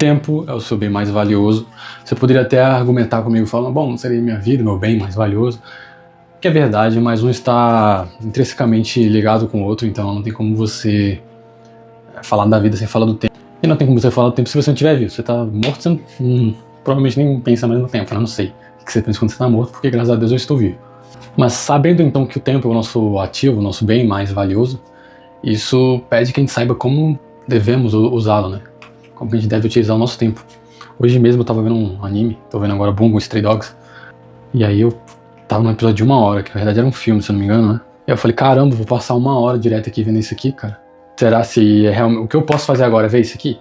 tempo é o seu bem mais valioso. Você poderia até argumentar comigo falando, bom, não seria minha vida, meu bem mais valioso. Que é verdade, mas um está intrinsecamente ligado com o outro, então não tem como você falar da vida sem falar do tempo. E não tem como você falar do tempo se você não estiver vivo. Você tá morto, você provavelmente nem pensa mais no tempo, né? Não sei o que você pensa quando você tá morto, porque graças a Deus eu estou vivo. Mas sabendo então que o tempo é o nosso ativo, o nosso bem mais valioso, isso pede que a gente saiba como devemos usá-lo, né? Como a gente deve utilizar o nosso tempo. Hoje mesmo eu tava vendo um anime, tô vendo agora Bungo Stray Dogs, e aí eu tava num episódio de 1 hora, que na verdade era um filme, se eu não me engano, né? E eu falei, caramba, vou passar 1 hora direto aqui vendo isso aqui, cara. Será se é realmente... O que eu posso fazer agora é ver isso aqui?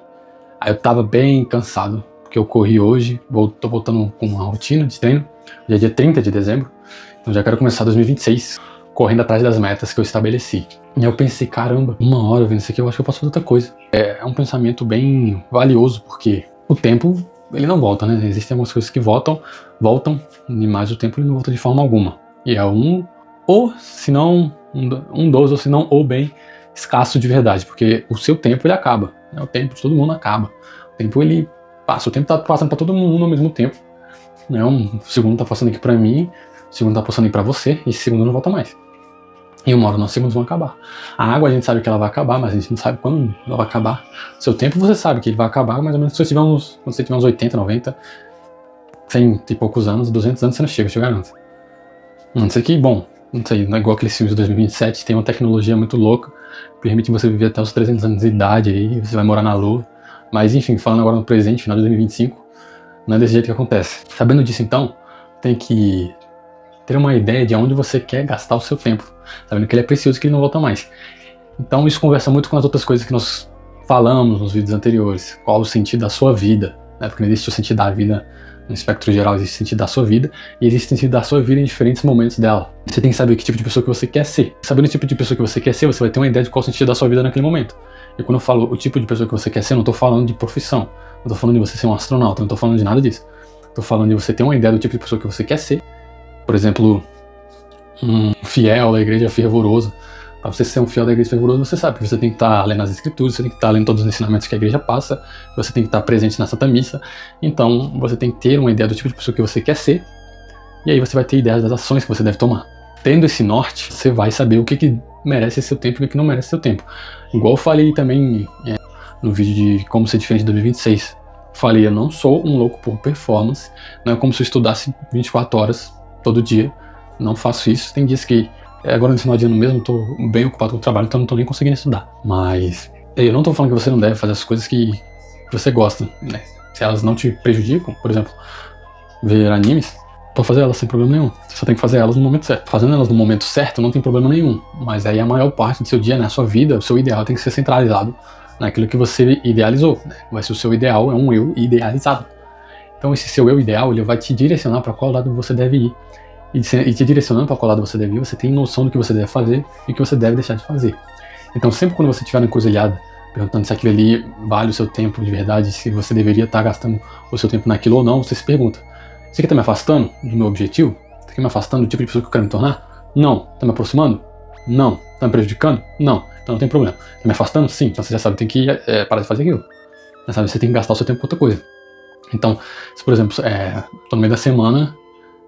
Aí eu tava bem cansado, porque eu corri hoje, tô voltando com uma rotina de treino. Hoje é dia 30 de dezembro, então já quero começar 2026 correndo atrás das metas que eu estabeleci. E eu pensei, caramba, 1 hora vendo isso aqui, eu acho que eu posso fazer outra coisa. É um pensamento bem valioso, porque o tempo, ele não volta, né? Existem algumas coisas que voltam, mas o tempo ele não volta de forma alguma. E é ou se não o bem escasso de verdade, porque o seu tempo ele acaba, né? O tempo de todo mundo acaba. O tempo ele passa, o tempo tá passando para todo mundo ao mesmo tempo, né? Um segundo tá passando aqui para mim, o segundo tá passando aqui para você, e esse segundo não volta mais. E 1 hora, nossos segundos vão acabar. A água a gente sabe que ela vai acabar, mas a gente não sabe quando ela vai acabar. O seu tempo você sabe que ele vai acabar, mais ou menos quando você tiver uns 80, 90, 100 e poucos anos, 200 anos você não chega, eu te garanto. Não sei que, bom, não sei, não é igual aqueles filmes de 2027, tem uma tecnologia muito louca, permite você viver até os 300 anos de idade aí, você vai morar na lua. Mas enfim, falando agora no presente, final de 2025, não é desse jeito que acontece. Sabendo disso então, tem que ter uma ideia de onde você quer gastar o seu tempo, sabendo que ele é precioso e que ele não volta mais. Então isso conversa muito com as outras coisas que nós falamos nos vídeos anteriores. Qual o sentido da sua vida, né? Porque não existe o sentido da vida no espectro geral, existe o sentido da sua vida, e existe o sentido da sua vida em diferentes momentos dela. Você tem que saber que tipo de pessoa que você quer ser. Sabendo o tipo de pessoa que você quer ser, você vai ter uma ideia de qual o sentido da sua vida naquele momento. E quando eu falo o tipo de pessoa que você quer ser, eu não estou falando de profissão, não estou falando de você ser um astronauta, não estou falando de nada disso. Estou falando de você ter uma ideia do tipo de pessoa que você quer ser. Por exemplo, um fiel da igreja fervoroso. Para você ser um fiel da igreja fervoroso, você sabe que você tem que estar lendo as escrituras, você tem que estar lendo todos os ensinamentos que a igreja passa, você tem que estar presente na Santa Missa. Então, você tem que ter uma ideia do tipo de pessoa que você quer ser, e aí você vai ter ideias das ações que você deve tomar. Tendo esse norte, você vai saber o que merece seu tempo e o que não merece seu tempo. Igual eu falei também no vídeo de como ser diferente de 2026. Falei, eu não sou um louco por performance, não é como se eu estudasse 24 horas todo dia, não faço isso. Tem dias que, agora no final de ano mesmo, eu tô bem ocupado com o trabalho, então não tô nem conseguindo estudar. Mas eu não tô falando que você não deve fazer as coisas que você gosta, né? Se elas não te prejudicam, por exemplo, ver animes, pode fazer elas sem problema nenhum. Você só tem que fazer elas no momento certo. Fazendo elas no momento certo não tem problema nenhum, mas aí a maior parte do seu dia, né, a sua vida, o seu ideal tem que ser centralizado naquilo que você idealizou, né? Vai ser o seu ideal, é um eu idealizado. Então esse seu eu ideal, ele vai te direcionar para qual lado você deve ir. E te direcionando para qual lado você deve ir, você tem noção do que você deve fazer e o que você deve deixar de fazer. Então sempre quando você estiver encruzilhada, perguntando se aquilo ali vale o seu tempo de verdade, se você deveria estar gastando o seu tempo naquilo ou não, você se pergunta, isso aqui está me afastando do meu objetivo? Isso aqui me afastando do tipo de pessoa que eu quero me tornar? Não. Está me aproximando? Não. Está me prejudicando? Não. Então não tem problema. Está me afastando? Sim. Então você já sabe, tem que parar de fazer aquilo. Já sabe, você tem que gastar o seu tempo com outra coisa. Então, se por exemplo, tô no meio da semana,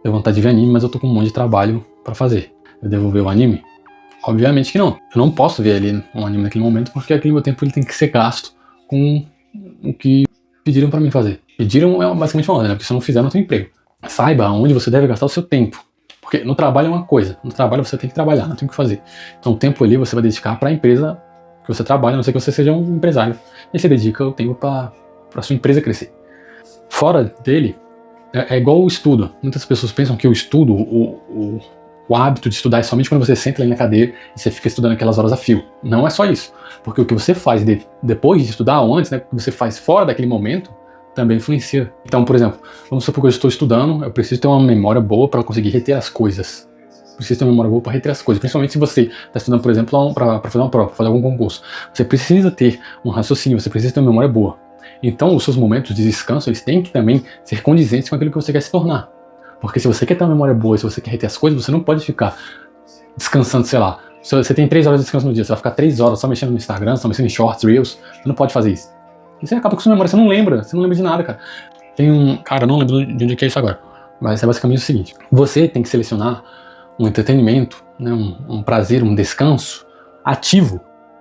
deu vontade de ver anime, mas eu tô com um monte de trabalho para fazer. Eu devo ver o anime? Obviamente que não. Eu não posso ver ali um anime naquele momento, porque aquele meu tempo ele tem que ser gasto com o que pediram para mim fazer. Pediram é basicamente uma ordem, né? Porque se eu não fizer, eu não tenho emprego. Saiba onde você deve gastar o seu tempo. Porque no trabalho é uma coisa, no trabalho você tem que trabalhar, não tem o que fazer. Então o tempo ali você vai dedicar para a empresa que você trabalha, a não ser que você seja um empresário. E você dedica o tempo para a sua empresa crescer. Fora dele, é igual o estudo. Muitas pessoas pensam que o estudo, o hábito de estudar é somente quando você senta ali na cadeira e você fica estudando aquelas horas a fio. Não é só isso. Porque o que você faz depois de estudar ou antes, né, o que você faz fora daquele momento, também influencia. Então, por exemplo, vamos supor que eu estou estudando, eu preciso ter uma memória boa para conseguir reter as coisas. Preciso ter uma memória boa para reter as coisas. Principalmente se você está estudando, por exemplo, para fazer uma prova, para fazer algum concurso. Você precisa ter um raciocínio, você precisa ter uma memória boa. Então, os seus momentos de descanso, eles têm que também ser condizentes com aquilo que você quer se tornar. Porque se você quer ter uma memória boa, se você quer reter as coisas, você não pode ficar descansando, sei lá. Se você tem 3 horas de descanso no dia, você vai ficar 3 horas só mexendo no Instagram, só mexendo em shorts, reels, você não pode fazer isso. E você acaba com sua memória, você não lembra de nada, cara. Tem um... Cara, eu não lembro de onde é que é isso agora. Mas é basicamente o seguinte. Você tem que selecionar um entretenimento, né, um prazer, um descanso ativo.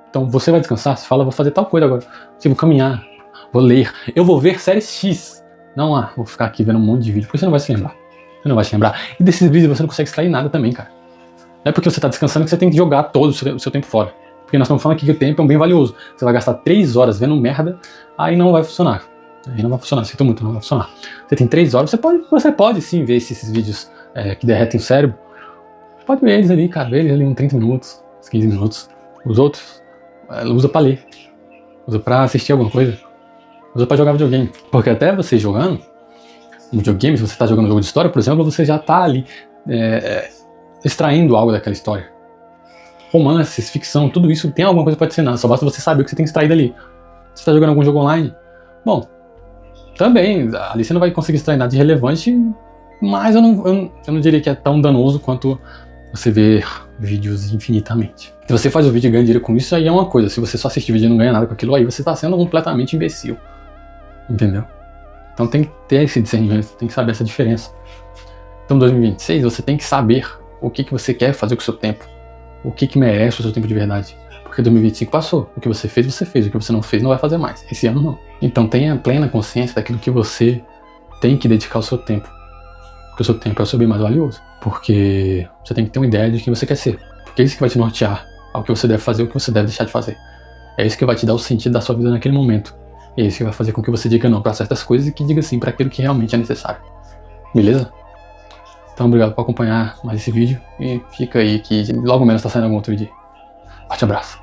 Então você vai descansar, você fala, vou fazer tal coisa agora. Você vou caminhar, vou ler, eu vou ver série X. Não, vou ficar aqui vendo um monte de vídeo, porque você não vai se lembrar. Você não vai se lembrar. E desses vídeos você não consegue extrair nada também, cara. Não é porque você tá descansando que você tem que jogar todo o seu tempo fora. Porque nós estamos falando aqui que o tempo é um bem valioso. Você vai gastar 3 horas vendo merda, aí não vai funcionar. Aí não vai funcionar, sinto muito, não vai funcionar. Você tem 3 horas, você pode sim ver esses vídeos que derretem o cérebro. Pode ver eles ali, cara, ver eles ali uns 30 minutos, uns 15 minutos. Os outros, usa pra ler. Usa pra assistir alguma coisa. Usa pra jogar videogame. Porque até você jogando um videogame, se você tá jogando um jogo de história, por exemplo, você já tá ali extraindo algo daquela história. Romances, ficção, tudo isso tem alguma coisa pra te ensinar. Só basta você saber o que você tem que extrair dali. Você tá jogando algum jogo online? Bom, também, ali você não vai conseguir extrair nada de relevante, mas eu não diria que é tão danoso quanto você vê vídeos infinitamente. Se você faz o vídeo e ganha dinheiro com isso, aí é uma coisa. Se você só assiste vídeo e não ganha nada com aquilo, aí você tá sendo completamente imbecil. Entendeu? Então tem que ter esse discernimento, tem que saber essa diferença. Então, em 2026, você tem que saber o que você quer fazer com o seu tempo. O que merece o seu tempo de verdade. Porque 2025 passou. O que você fez, você fez. O que você não fez, não vai fazer mais. Esse ano, não. Então, tenha plena consciência daquilo que você tem que dedicar o seu tempo. Porque o seu tempo é o seu bem mais valioso. Porque você tem que ter uma ideia de quem você quer ser. Porque é isso que vai te nortear ao que você deve fazer e o que você deve deixar de fazer. É isso que vai te dar o sentido da sua vida naquele momento. E é isso que vai fazer com que você diga não para certas coisas e que diga sim para aquilo que realmente é necessário. Beleza? Então, obrigado por acompanhar mais esse vídeo. E fica aí que logo menos tá saindo algum outro vídeo. Forte abraço.